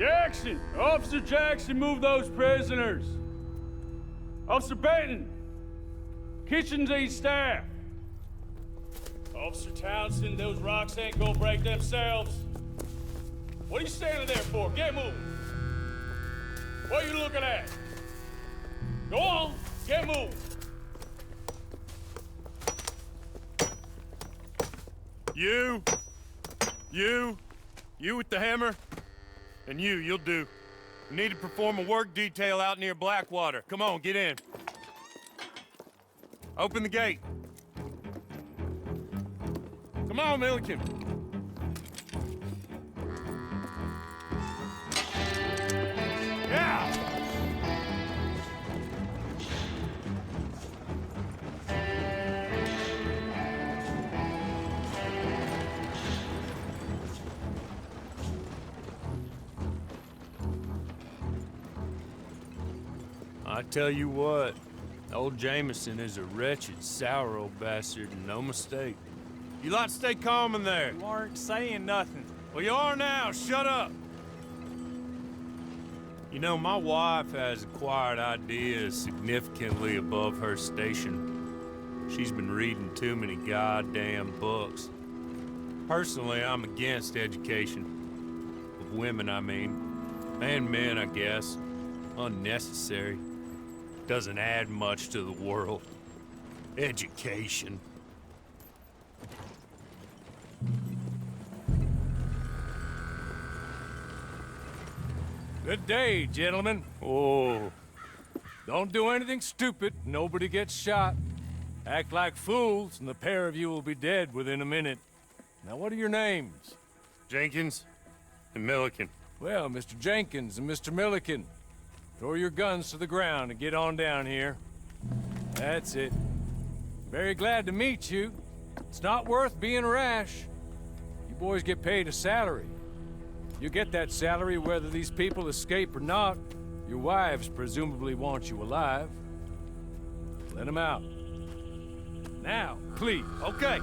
Jackson! Officer Jackson, move those prisoners! Officer Benton! Kitchens aid staff! Officer Townsend, those rocks ain't gonna break themselves. What are you standing there for? Get moving! What are you looking at? Go on, get moving! You with the hammer? And you'll do. We need to perform a work detail out near Blackwater. Come on, get in. Open the gate. Come on, Milliken. Yeah! I tell you what, old Jameson is a wretched, sour old bastard, and no mistake. You lot stay calm in there. You aren't saying nothing. Well, you are now. Shut up. You know, my wife has acquired ideas significantly above her station. She's been reading too many goddamn books. Personally, I'm against education. Of women, I mean. And men, I guess. Unnecessary. Doesn't add much to the world. Education. Good day, gentlemen. Oh. Don't do anything stupid. Nobody gets shot. Act like fools, and the pair of you will be dead within a minute. Now, what are your names? Jenkins and Milliken. Well, Mr. Jenkins and Mr. Milliken, throw your guns to the ground and get on down here. That's it. Very glad to meet you. It's not worth being rash. You boys get paid a salary. You get that salary whether these people escape or not. Your wives presumably want you alive. Let them out. Now, please. Okay.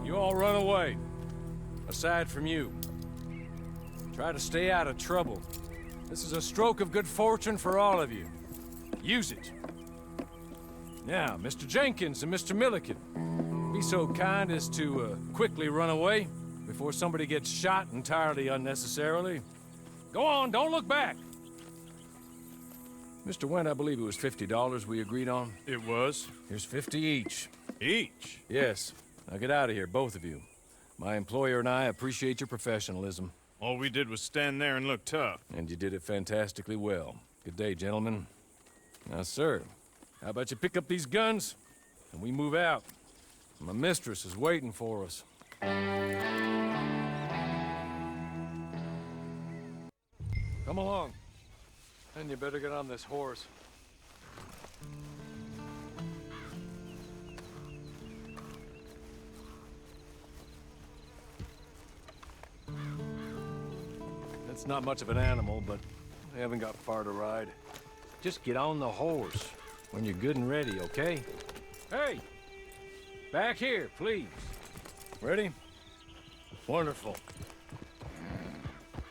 You all run away. Aside from you. Try to stay out of trouble. This is a stroke of good fortune for all of you. Use it. Now, Mr. Jenkins and Mr. Milliken, be so kind as to quickly run away before somebody gets shot entirely unnecessarily. Go on, don't look back. Mr. Wendt, I believe it was $50 we agreed on. It was. Here's 50 each. Each? Yes. Now get out of here, both of you. My employer and I appreciate your professionalism. All we did was stand there and look tough. And you did it fantastically well. Good day, gentlemen. Now, sir, how about you pick up these guns and we move out? My mistress is waiting for us. Come along. And you better get on this horse. It's not much of an animal, but we haven't got far to ride. Just get on the horse when you're good and ready, okay? Hey! Back here, please. Ready? Wonderful.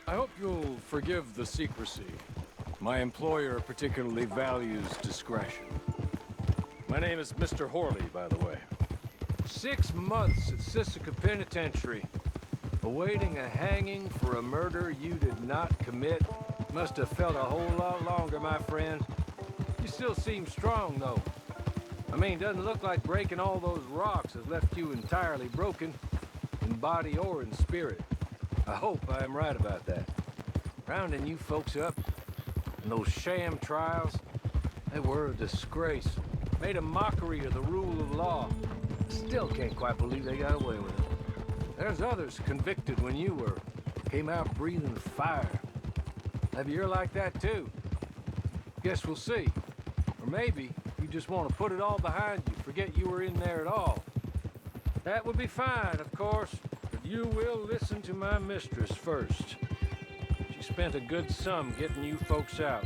I hope you'll forgive the secrecy. My employer particularly values discretion. My name is Mr. Horley, by the way. 6 months at Sisika Penitentiary. Awaiting a hanging for a murder you did not commit. Must have felt a whole lot longer, my friend. You still seem strong, though. I mean, doesn't look like breaking all those rocks has left you entirely broken, in body or in spirit. I hope I am right about that. Rounding you folks up, and those sham trials, they were a disgrace. Made a mockery of the rule of law. Still can't quite believe they got away with it. There's others convicted when you were. Came out breathing fire. Maybe you're like that too. Guess we'll see. Or maybe you just want to put it all behind you, forget you were in there at all. That would be fine, of course, but you will listen to my mistress first. She spent a good sum getting you folks out.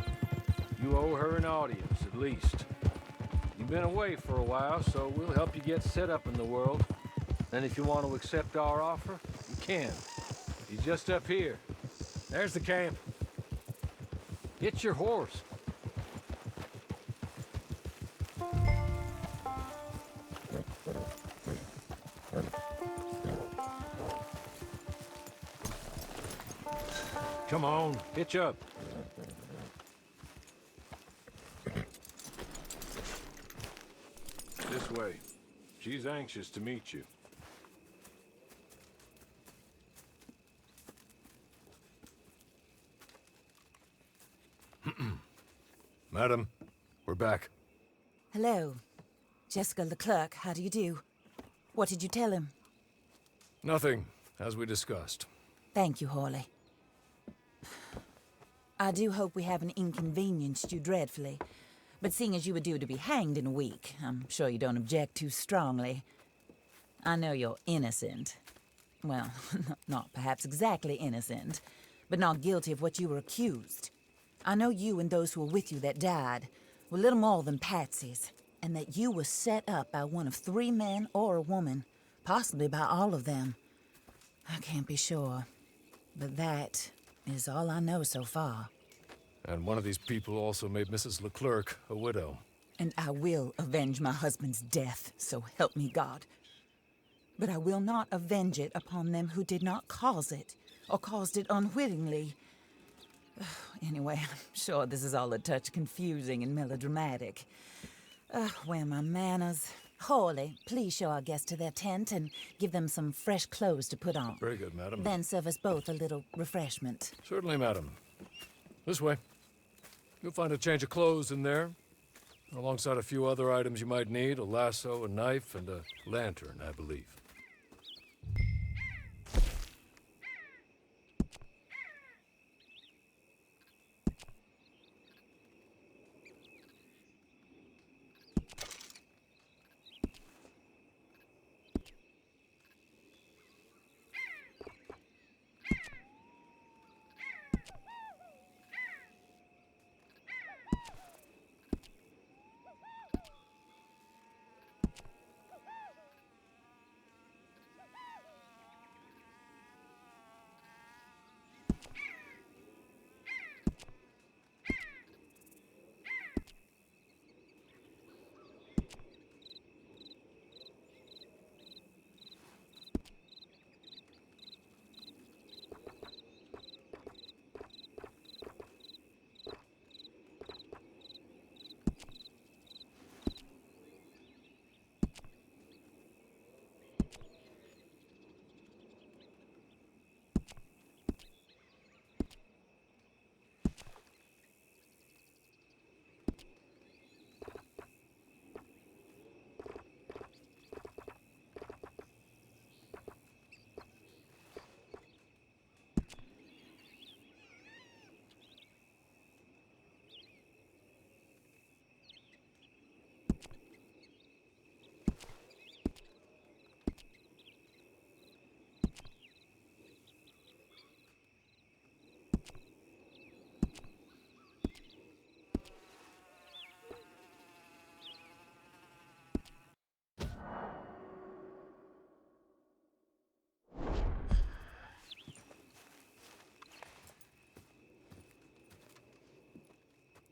You owe her an audience, at least. You've been away for a while, so we'll help you get set up in the world. And if you want to accept our offer, you can. He's just up here. There's the camp. Get your horse. Come on, hitch up. This way. She's anxious to meet you. Madam, we're back. Hello. Jessica Leclerc, how do you do? What did you tell him? Nothing, as we discussed. Thank you, Hawley. I do hope we haven't inconvenienced you dreadfully. But seeing as you were due to be hanged in a week, I'm sure you don't object too strongly. I know you're innocent. Well, not perhaps exactly innocent, but not guilty of what you were accused. I know you and those who were with you that died were little more than patsies, and that you were set up by one of 3 men or a woman, possibly by all of them. I can't be sure, but that is all I know so far. And one of these people also made Mrs. Leclerc a widow. And I will avenge my husband's death, so help me God. But I will not avenge it upon them who did not cause it, or caused it unwittingly. Anyway, I'm sure this is all a touch confusing and melodramatic. Where are my manners? Hawley, please show our guests to their tent and give them some fresh clothes to put on. Very good, madam. Then serve us both a little refreshment. Certainly, madam. This way. You'll find a change of clothes in there, alongside a few other items you might need, a lasso, a knife, and a lantern, I believe.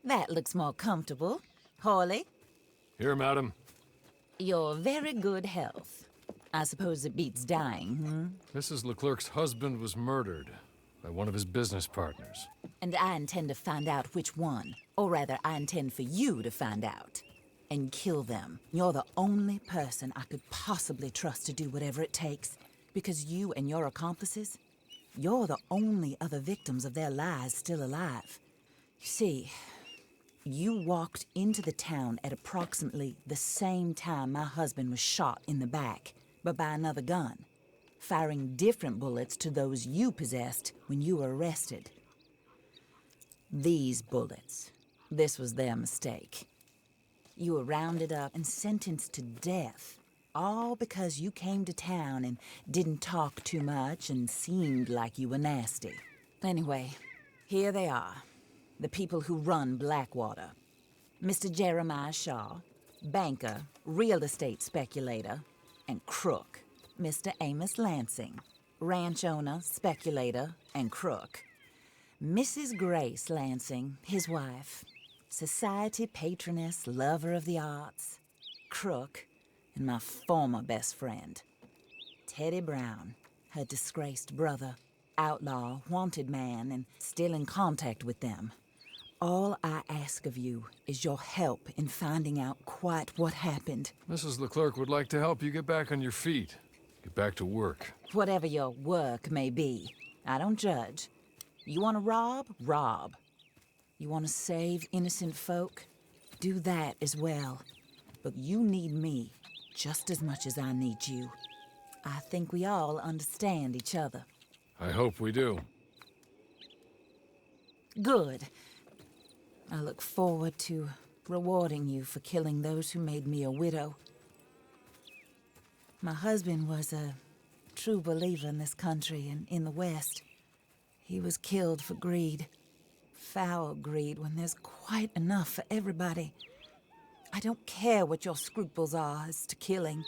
That looks more comfortable. Hawley, Here, madam. you're very good health. I suppose it beats dying, Mrs. Leclerc's husband was murdered by one of his business partners. And I intend to find out which one. Or rather, I intend for you to find out. And kill them. You're the only person I could possibly trust to do whatever it takes. Because you and your accomplices, you're the only other victims of their lies still alive. You see, you walked into the town at approximately the same time my husband was shot in the back, but by another gun, firing different bullets to those you possessed when you were arrested. These bullets, this was their mistake. You were rounded up and sentenced to death, all because you came to town and didn't talk too much and seemed like you were nasty. Anyway, here they are. The people who run Blackwater. Mr. Jeremiah Shaw, banker, real estate speculator, and crook, Mr. Amos Lansing. ranch owner, speculator, and crook. Mrs. Grace Lansing, his wife. Society patroness, lover of the arts, crook, and my former best friend. Teddy Brown, her disgraced brother, outlaw, wanted man, and still in contact with them. All I ask of you is your help in finding out quite what happened. Mrs. Leclerc would like to help you get back on your feet. Get back to work. Whatever your work may be, I don't judge. You want to rob? Rob. You want to save innocent folk? Do that as well. But you need me just as much as I need you. I think we all understand each other. I hope we do. Good. I look forward to rewarding you for killing those who made me a widow. My husband was a true believer in this country and in the West. He was killed for greed. Foul greed when there's quite enough for everybody. I don't care what your scruples are as to killing.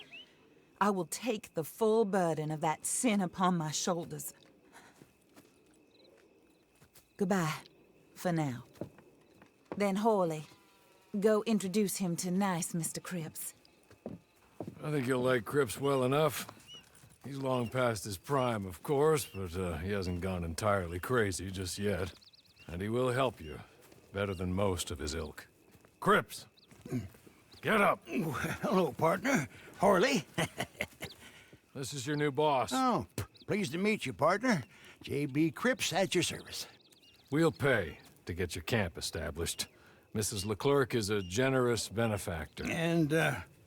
I will take the full burden of that sin upon my shoulders. Goodbye, for now. Then Hawley, go introduce him to nice Mr. Cripps. I think you'll like Cripps well enough. He's long past his prime, of course, but he hasn't gone entirely crazy just yet. And he will help you, better than most of his ilk. Cripps! Get up! Hello, partner. Hawley. This is your new boss. Oh, pleased to meet you, partner. J.B. Cripps at your service. We'll pay to get your camp established. Mrs. Leclerc is a generous benefactor. And,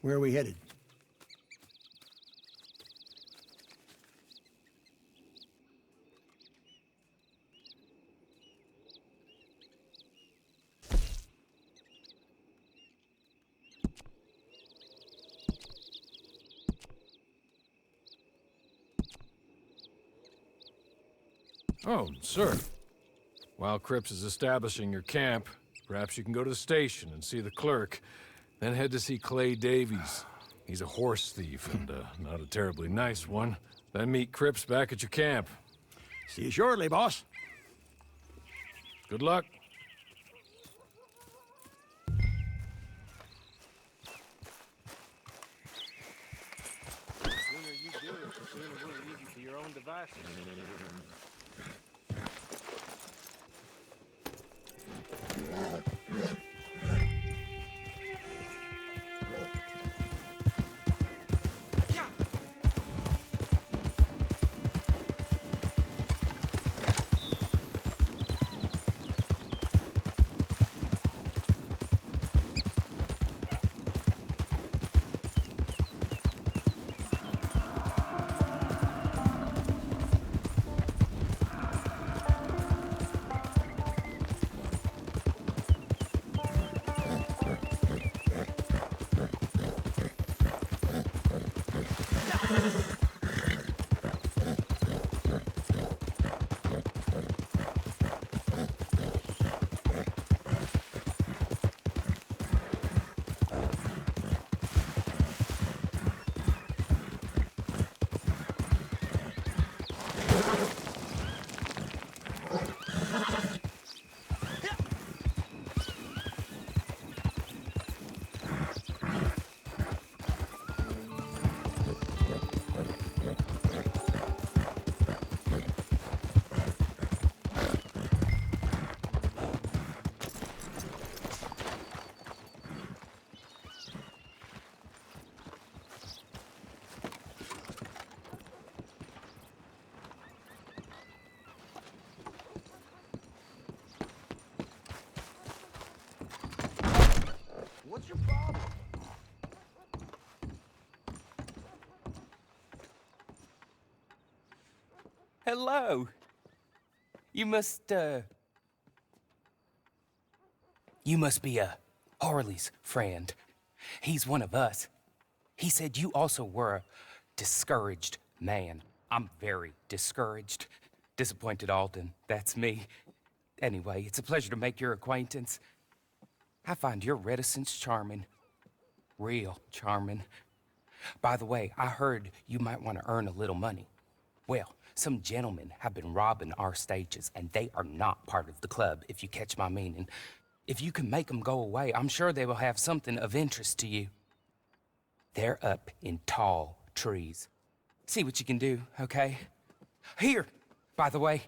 where are we headed? Oh, sir. While Cripps is establishing your camp, perhaps you can go to the station and see the clerk, then head to see Clay Davies. He's a horse thief and not a terribly nice one. Then meet Cripps back at your camp. See you shortly, boss. Good luck. The sooner you do it, the sooner we'll leave you to your own devices. What's your problem? Hello. You must be Harley's friend. He's one of us. He said you also were a discouraged man. I'm very discouraged. Disappointed Alden, that's me. Anyway, it's a pleasure to make your acquaintance. I find your reticence charming. Real charming. By the way, I heard you might want to earn a little money. Well, Some gentlemen have been robbing our stages, and they are not part of the club, if you catch my meaning. If you can make them go away, I'm sure they will have something of interest to you. They're up in tall trees. See what you can do, okay? Here, by the way,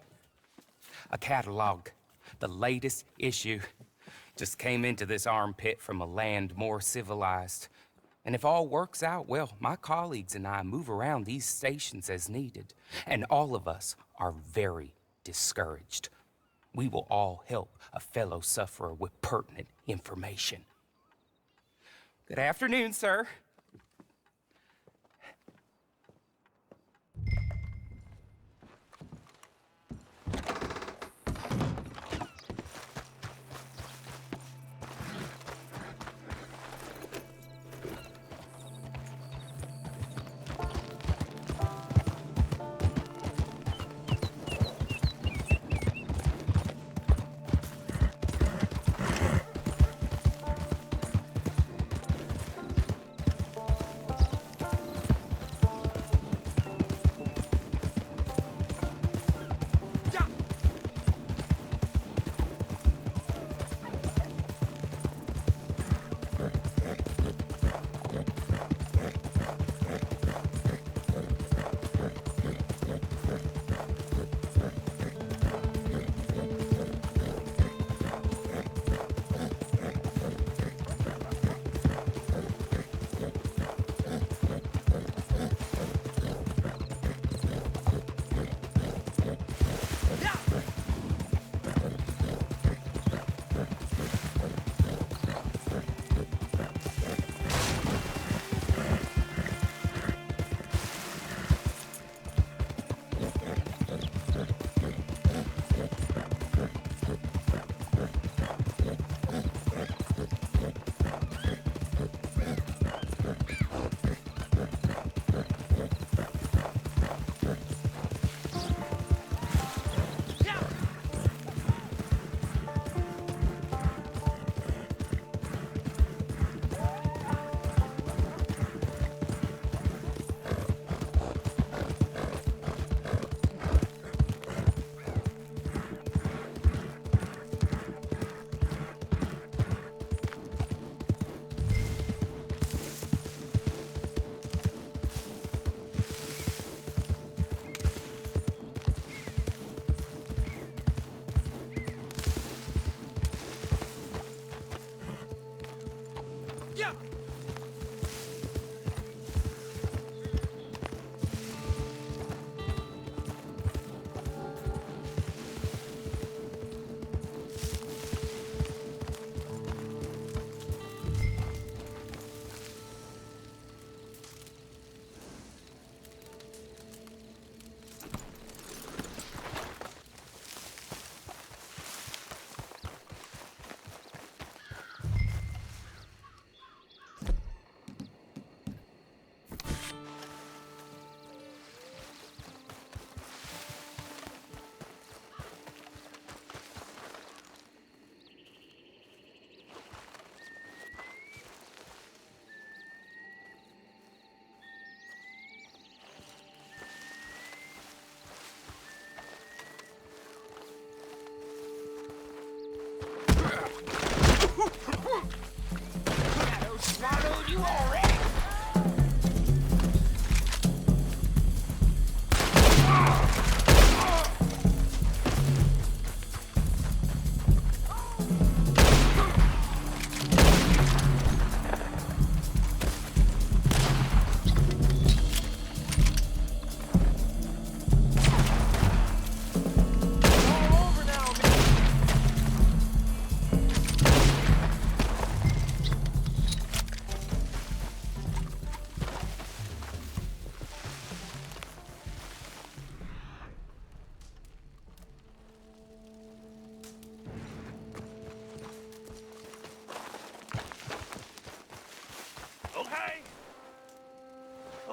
a catalog. The latest issue. Just came into this armpit from a land more civilized. And if all works out, well, my colleagues and I move around these stations as needed. And all of us are very discouraged. We will all help a fellow sufferer with pertinent information. Good afternoon, sir.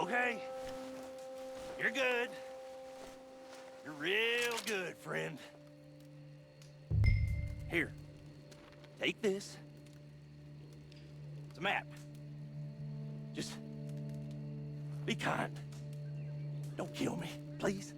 Okay. You're good. You're real good, friend. Here. Take this. It's a map. Just be kind. Don't kill me, please.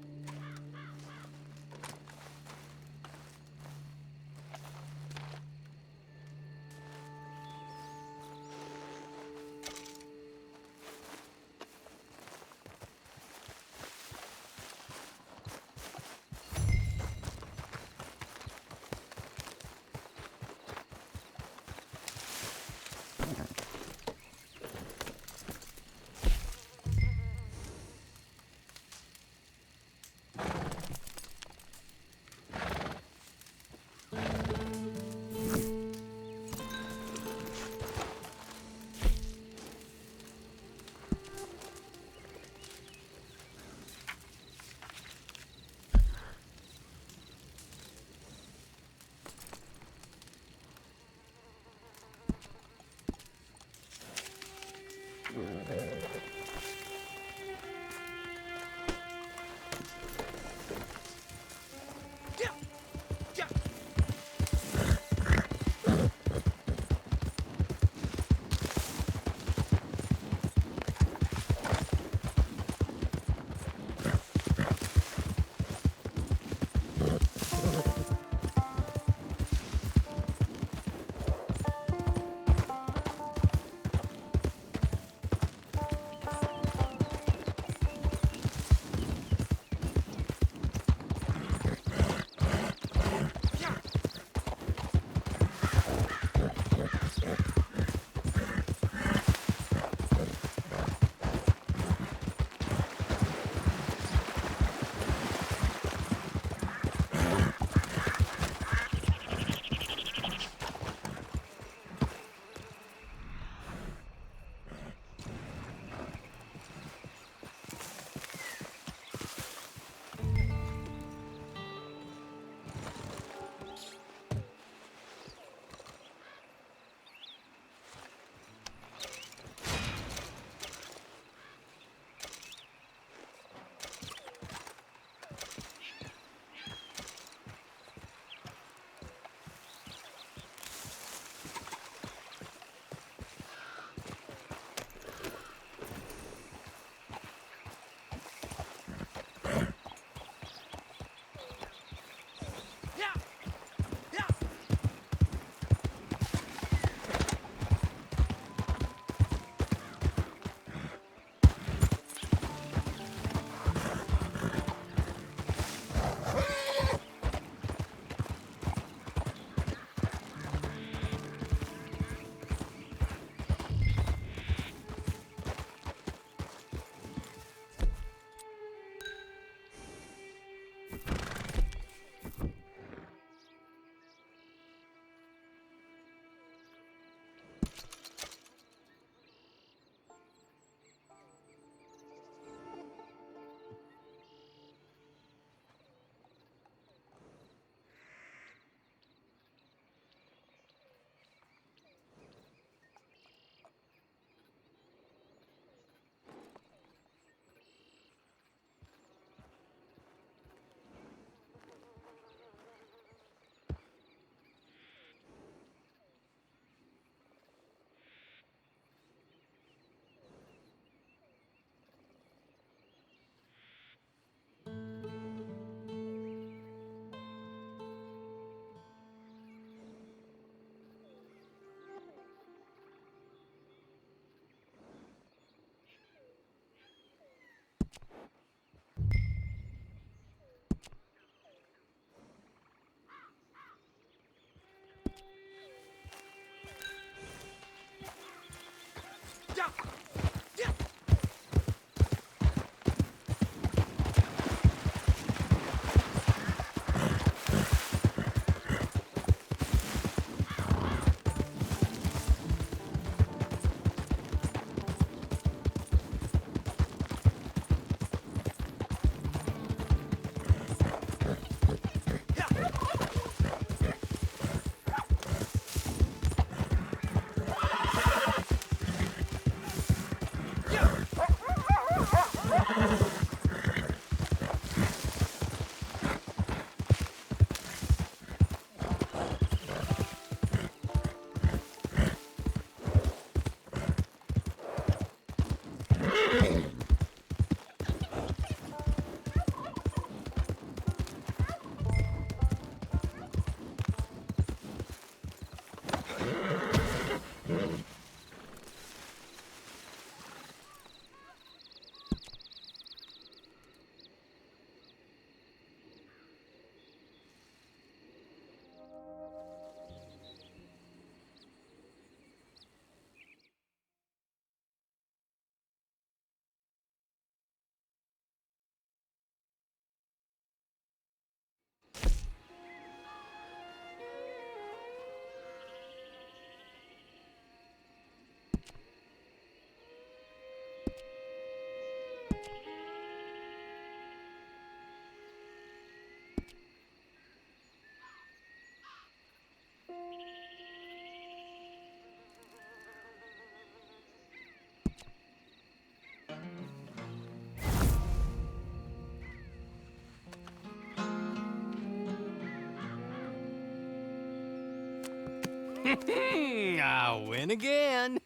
I win again.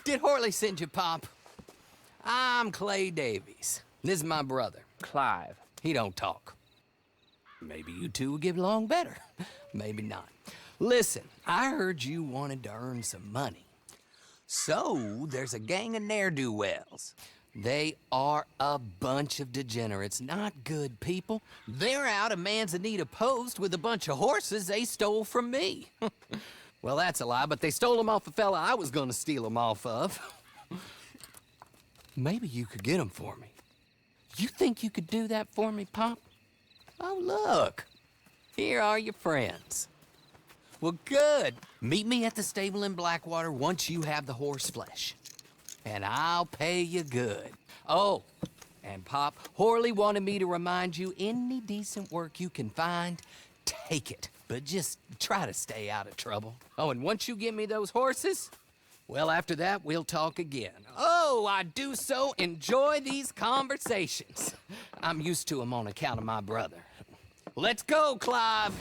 Did Horley send you, Pop? I'm Clay Davies. This is my brother, Clive. He don't talk. Maybe you two will get along better. Maybe not. Listen, I heard you wanted to earn some money. So, there's a gang of ne'er-do-wells. They are a bunch of degenerates, not good people. They're out of Manzanita Post with a bunch of horses they stole from me. Well, that's a lie, but they stole them off a fella I was gonna steal them off of. Maybe you could get them for me. You think you could do that for me, Pop? Oh, look. Here are your friends. Well, good. Meet me at the stable in Blackwater once you have the horse flesh. And I'll pay you good. Oh, and Pop, Horley wanted me to remind you, any decent work you can find, take it. But just try to stay out of trouble. Oh, and once you give me those horses, well, after that, we'll talk again. Oh, I do so enjoy these conversations. I'm used to them on account of my brother. Let's go, Clive.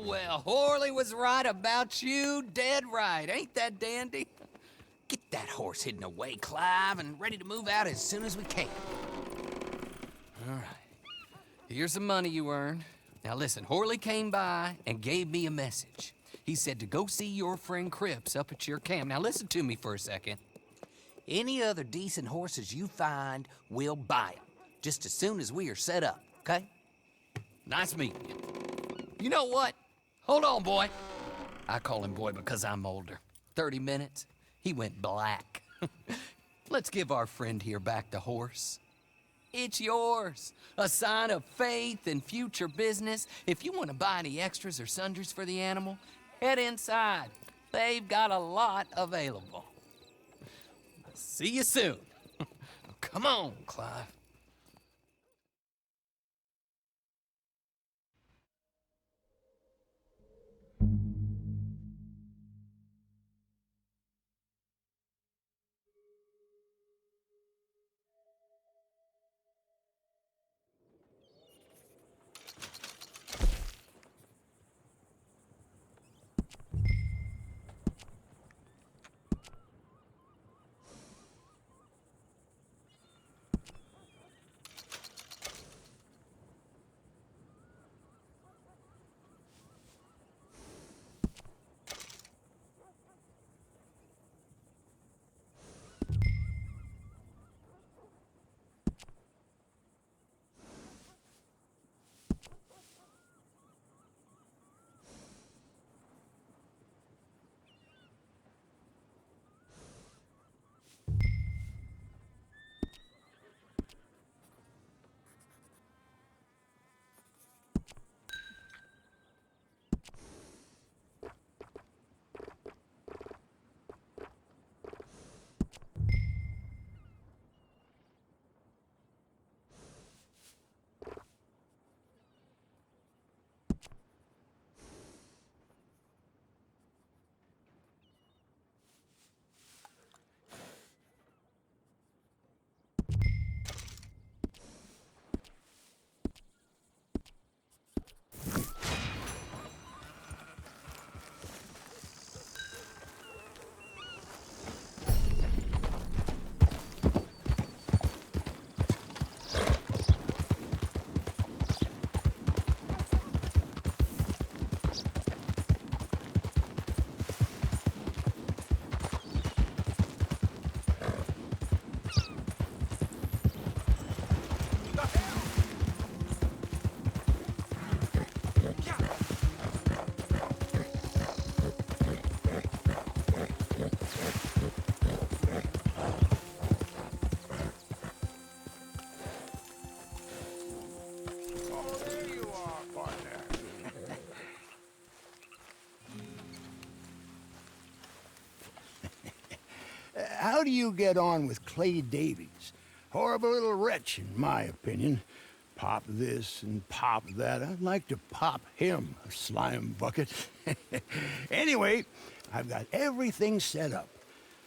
Well, Horley was right about you, dead right. Ain't that dandy? Get that horse hidden away, Clive, and ready to move out as soon as we can. All right. Here's the money you earned. Now listen, Horley came by and gave me a message. He said to go see your friend Cripps up at your camp. Now listen to me for a second. Any other decent horses you find, we'll buy them. Just as soon as we are set up, okay? Nice meeting you. You know what? Hold on, boy. I call him boy because I'm older. 30 minutes, he went black. Let's give our friend here back the horse. It's yours. A sign of faith and future business. If you want to buy any extras or sundries for the animal, head inside. They've got a lot available. See you soon. Come on, Clive. How do you get on with Clay Davies? Horrible little wretch, in my opinion. Pop this and pop that. I'd like to pop him, a slime bucket. Anyway, I've got everything set up.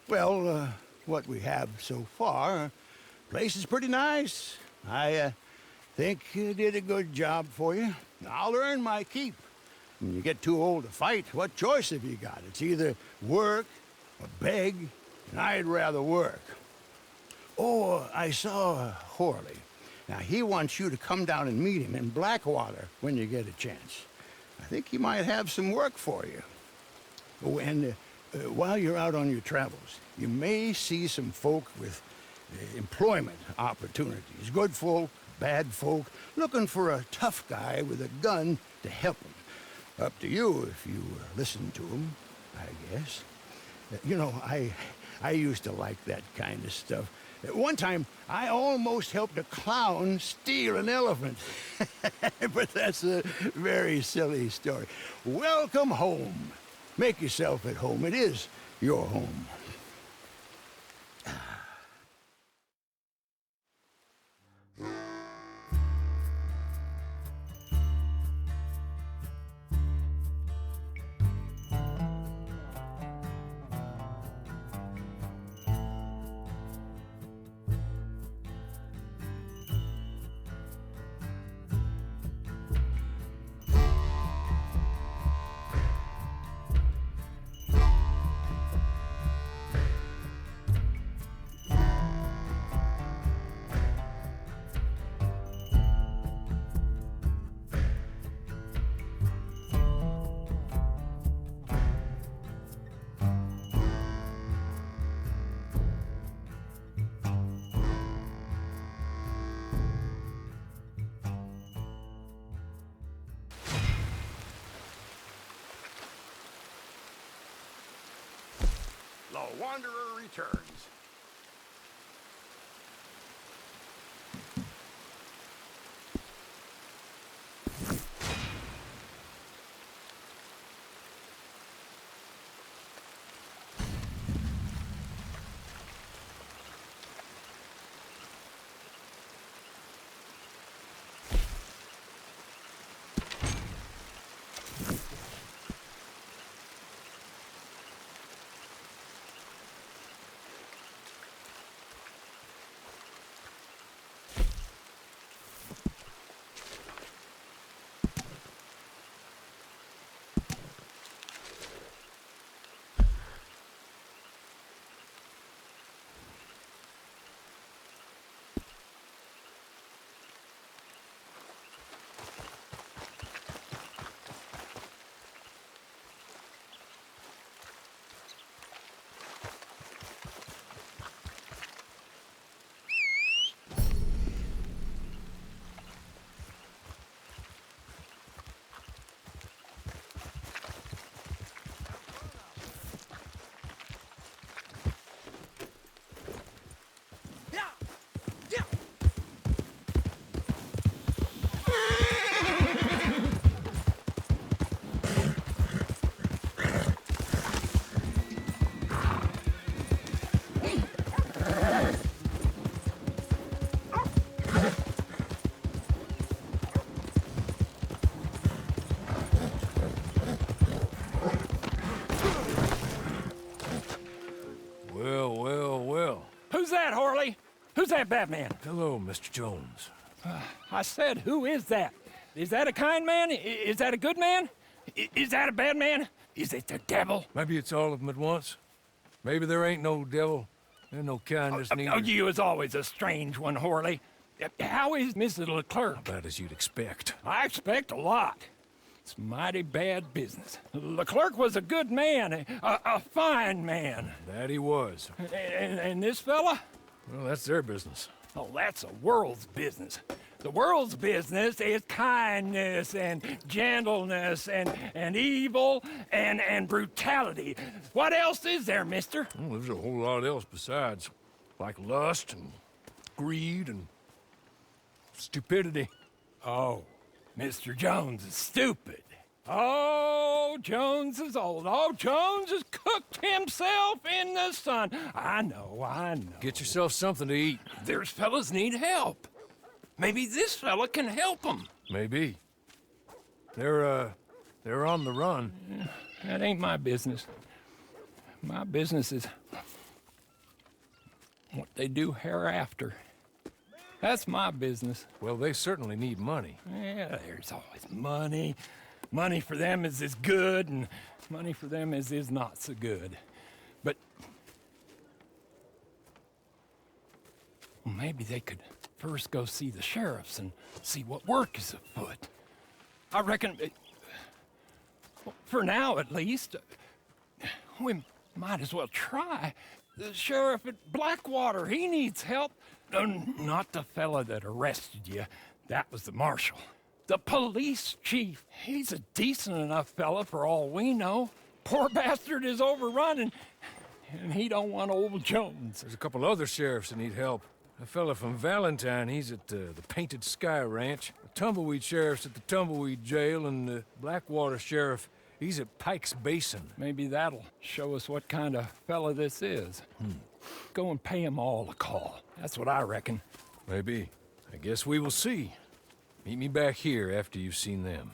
Well, what we have so far, place is pretty nice. I think you did a good job for you. I'll earn my keep. When you get too old to fight, what choice have you got? It's either work or beg, and I'd rather work. Oh, I saw Horley. Now, he wants you to come down and meet him in Blackwater when you get a chance. I think he might have some work for you. Oh, and while you're out on your travels, you may see some folk with employment opportunities. Good folk, bad folk, looking for a tough guy with a gun to help them. Up to you if you listen to them, I guess. You know, I used to like that kind of stuff. One time, I almost helped a clown steal an elephant. But that's a very silly story. Welcome home. Make yourself at home. It is your home. the Wanderer returns. Who's that, Harley? Who's that Batman? Hello, Mr. Jones. I said, who is that? Is that a kind man? Is that a good man? Is that a bad man? Is it the devil? Maybe it's all of them at once. Maybe there ain't no devil. There's no kindness neither. Oh, you is always a strange one, Harley. How is Mrs. Leclerc? About as you'd expect. I expect a lot. It's mighty bad business. Leclerc was a good man, a fine man. That he was. And this fella? Well, that's their business. Oh, that's a world's business. The world's business is kindness and gentleness and evil and brutality. What else is there, mister? Well, there's a whole lot else besides. Like lust and greed and stupidity. Oh, Mr. Jones is stupid. Oh, Jones is old. Oh, Jones has cooked himself in the sun. I know. Get yourself something to eat. There's fellas need help. Maybe this fella can help them. Maybe. They're on the run. That ain't my business. My business is what they do hereafter. That's my business. Well, they certainly need money. Yeah, there's always money. Money for them is good, and money for them is not so good. But well, maybe they could first go see the sheriffs and see what work is afoot. I reckon, for now at least, we might as well try. The sheriff at Blackwater, he needs help. Not the fella that arrested you. That was the marshal. The police chief, he's a decent enough fella for all we know. Poor bastard is overrun, and he don't want old Jones. There's a couple other sheriffs that need help. A fella from Valentine, he's at the Painted Sky Ranch. The Tumbleweed sheriff's at the Tumbleweed Jail, and the Blackwater sheriff, he's at Pike's Basin. Maybe that'll show us what kind of fella this is. Go and pay them all a call. That's what I reckon. Maybe. I guess we will see. Meet me back here after you've seen them.